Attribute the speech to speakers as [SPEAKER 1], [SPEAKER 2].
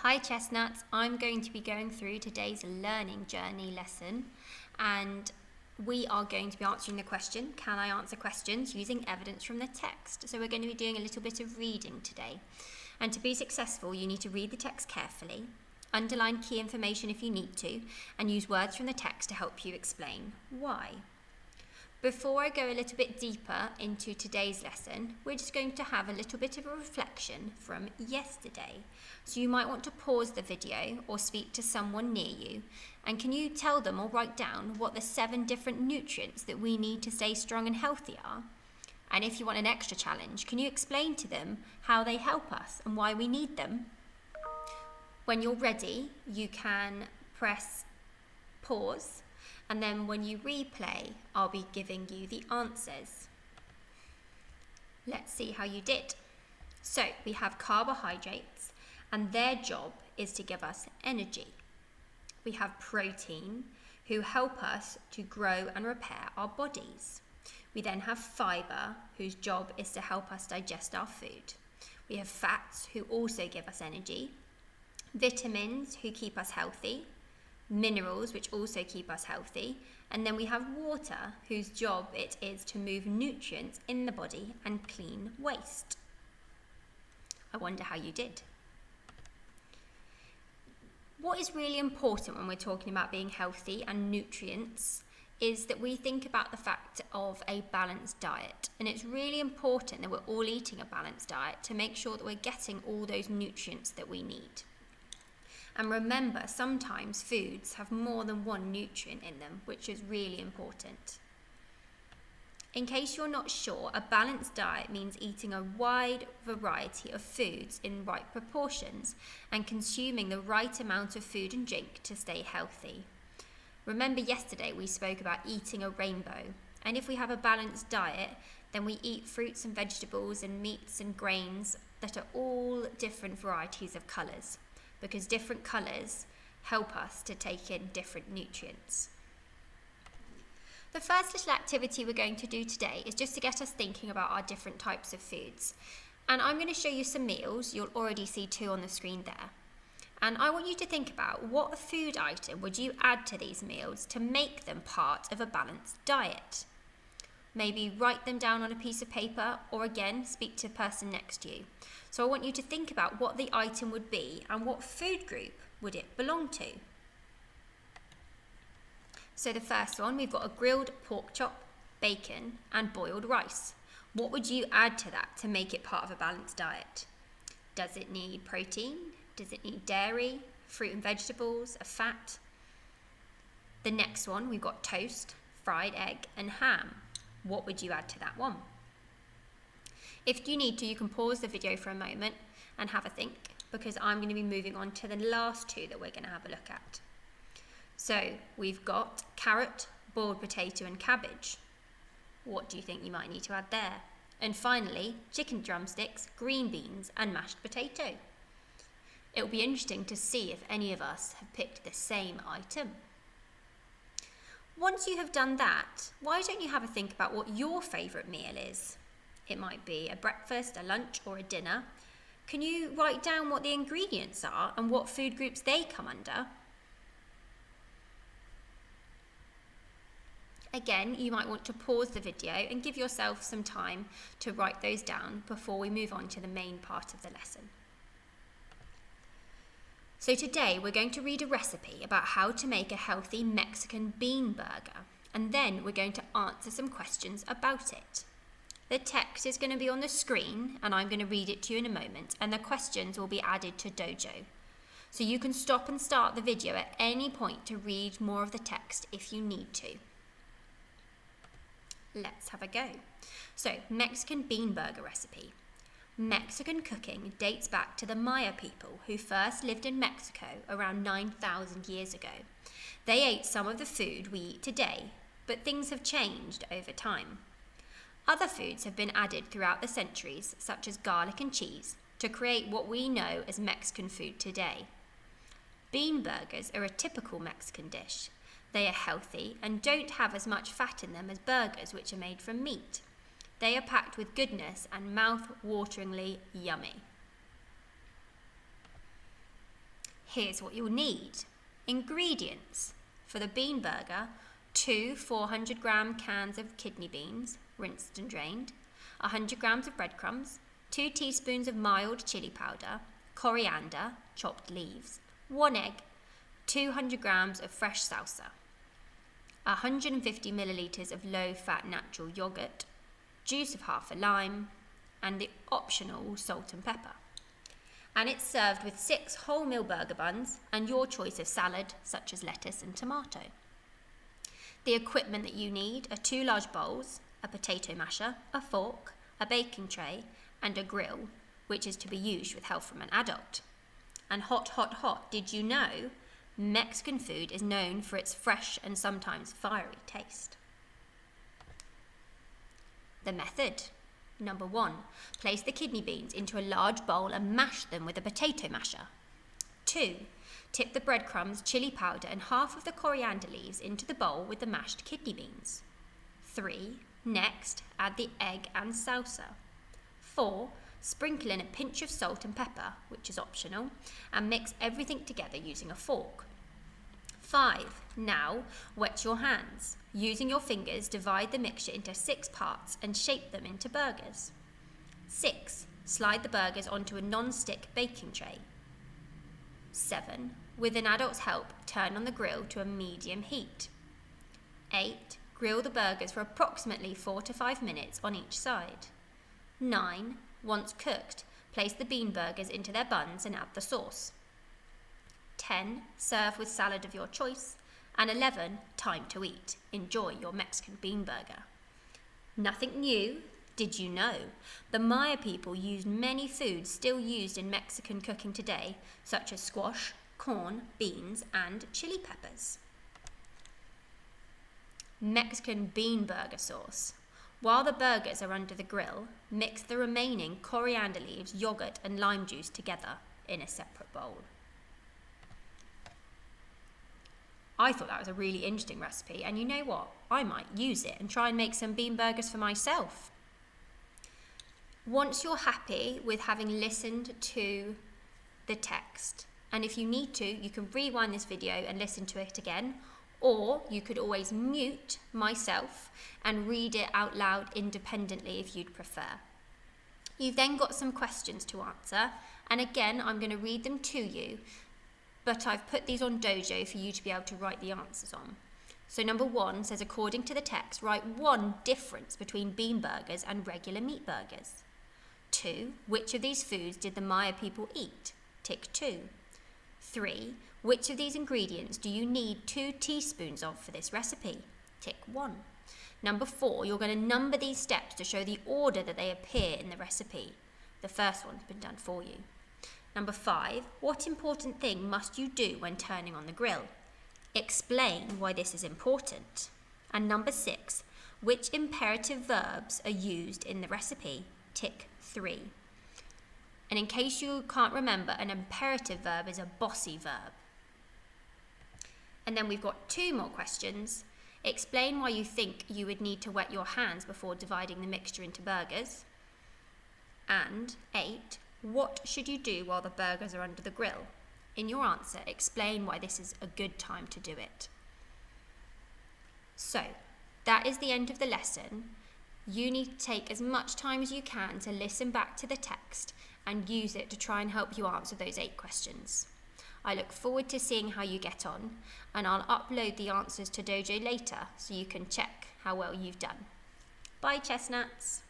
[SPEAKER 1] Hi Chestnuts, I'm going to be going through today's learning journey lesson, and we are going to be answering the question, can I answer questions using evidence from the text? So we're going to be doing a little bit of reading today. And to be successful, you need to read the text carefully, underline key information if you need to, and use words from the text to help you explain why. Before I go a little bit deeper into today's lesson, we're just going to have a little bit of a reflection from yesterday. So you might want to pause the video or speak to someone near you, and can you tell them or write down what the 7 different nutrients that we need to stay strong and healthy are? And if you want an extra challenge, can you explain to them how they help us and why we need them? When you're ready, you can press pause, and then when you replay, I'll be giving you the answers. Let's see how you did. So we have carbohydrates, and their job is to give us energy. We have protein, who help us to grow and repair our bodies. We then have fibre, whose job is to help us digest our food. We have fats, who also give us energy. Vitamins, who keep us healthy. Minerals, which also keep us healthy, and then we have water, whose job it is to move nutrients in the body and clean waste. I wonder how you did. What is really important when we're talking about being healthy and nutrients is that we think about the fact of a balanced diet, and it's really important that we're all eating a balanced diet to make sure that we're getting all those nutrients that we need. And remember, sometimes foods have more than one nutrient in them, which is really important. In case you're not sure, a balanced diet means eating a wide variety of foods in right proportions and consuming the right amount of food and drink to stay healthy. Remember yesterday we spoke about eating a rainbow, and if we have a balanced diet, then we eat fruits and vegetables and meats and grains that are all different varieties of colours, because different colours help us to take in different nutrients. The first little activity we're going to do today is just to get us thinking about our different types of foods. And I'm going to show you some meals. You'll already see 2 on the screen there. And I want you to think about what food item would you add to these meals to make them part of a balanced diet. Maybe write them down on a piece of paper, or again, speak to the person next to you. So I want you to think about what the item would be and what food group would it belong to. So the first one, we've got a grilled pork chop, bacon and boiled rice. What would you add to that to make it part of a balanced diet? Does it need protein? Does it need dairy, fruit and vegetables, a fat? The next one, we've got toast, fried egg and ham. What would you add to that one? If you need to, you can pause the video for a moment and have a think, because I'm going to be moving on to the last 2 that we're going to have a look at. So we've got carrot, boiled potato and cabbage. What do you think you might need to add there? And finally, chicken drumsticks, green beans and mashed potato. It will be interesting to see if any of us have picked the same item. Once you have done that, why don't you have a think about what your favourite meal is? It might be a breakfast, a lunch or a dinner. Can you write down what the ingredients are and what food groups they come under? Again, you might want to pause the video and give yourself some time to write those down before we move on to the main part of the lesson. So today we're going to read a recipe about how to make a healthy Mexican bean burger, and then we're going to answer some questions about it. The text is going to be on the screen and I'm going to read it to you in a moment, and the questions will be added to Dojo. So you can stop and start the video at any point to read more of the text if you need to. Let's have a go. So, Mexican bean burger recipe. Mexican cooking dates back to the Maya people who first lived in Mexico around 9,000 years ago. They ate some of the food we eat today, but things have changed over time. Other foods have been added throughout the centuries, such as garlic and cheese, to create what we know as Mexican food today. Bean burgers are a typical Mexican dish. They are healthy and don't have as much fat in them as burgers, which are made from meat. They are packed with goodness and mouth-wateringly yummy. Here's what you'll need. Ingredients. For the bean burger, 2 400-gram cans of kidney beans, rinsed and drained, 100 grams of breadcrumbs, 2 teaspoons of mild chili powder, coriander, chopped leaves, 1 egg, 200 grams of fresh salsa, 150 millilitres of low-fat natural yogurt, juice of half a lime, and the optional salt and pepper. And it's served with 6 wholemeal burger buns and your choice of salad, such as lettuce and tomato. The equipment that you need are 2 large bowls, a potato masher, a fork, a baking tray, and a grill, which is to be used with help from an adult. And hot, did you know Mexican food is known for its fresh and sometimes fiery taste? The method. Number 1, place the kidney beans into a large bowl and mash them with a potato masher. 2, tip the breadcrumbs, chili powder and half of the coriander leaves into the bowl with the mashed kidney beans. 3, next, add the egg and salsa. 4, sprinkle in a pinch of salt and pepper, which is optional, and mix everything together using a fork. 5, now wet your hands. Using your fingers, divide the mixture into 6 parts and shape them into burgers. 6, slide the burgers onto a non-stick baking tray. 7, with an adult's help, turn on the grill to a medium heat. 8, grill the burgers for approximately 4 to 5 minutes on each side. 9, once cooked, place the bean burgers into their buns and add the sauce. 10, serve with salad of your choice. And 11, time to eat. Enjoy your Mexican bean burger. Nothing new, did you know? The Maya people used many foods still used in Mexican cooking today, such as squash, corn, beans, and chili peppers. Mexican bean burger sauce. While the burgers are under the grill, mix the remaining coriander leaves, yogurt, and lime juice together in a separate bowl. I thought that was a really interesting recipe, and you know what? I might use it and try and make some bean burgers for myself. Once you're happy with having listened to the text, and if you need to, you can rewind this video and listen to it again, or you could always mute myself and read it out loud independently if you'd prefer. You've then got some questions to answer, and again, I'm going to read them to you, but I've put these on Dojo for you to be able to write the answers on. So number 1 says, according to the text, write 1 difference between bean burgers and regular meat burgers. 2, which of these foods did the Maya people eat? Tick 2. 3, which of these ingredients do you need 2 teaspoons of for this recipe? Tick 1. Number 4, you're going to number these steps to show the order that they appear in the recipe. The first one's been done for you. Number 5, what important thing must you do when turning on the grill? Explain why this is important. And number 6, which imperative verbs are used in the recipe? Tick 3. And in case you can't remember, an imperative verb is a bossy verb. And then we've got 2 more questions. Explain why you think you would need to wet your hands before dividing the mixture into burgers. And 8, what should you do while the burgers are under the grill? In your answer, explain why this is a good time to do it. So, that is the end of the lesson. You need to take as much time as you can to listen back to the text and use it to try and help you answer those 8 questions. I look forward to seeing how you get on, and I'll upload the answers to Dojo later so you can check how well you've done. Bye, chestnuts.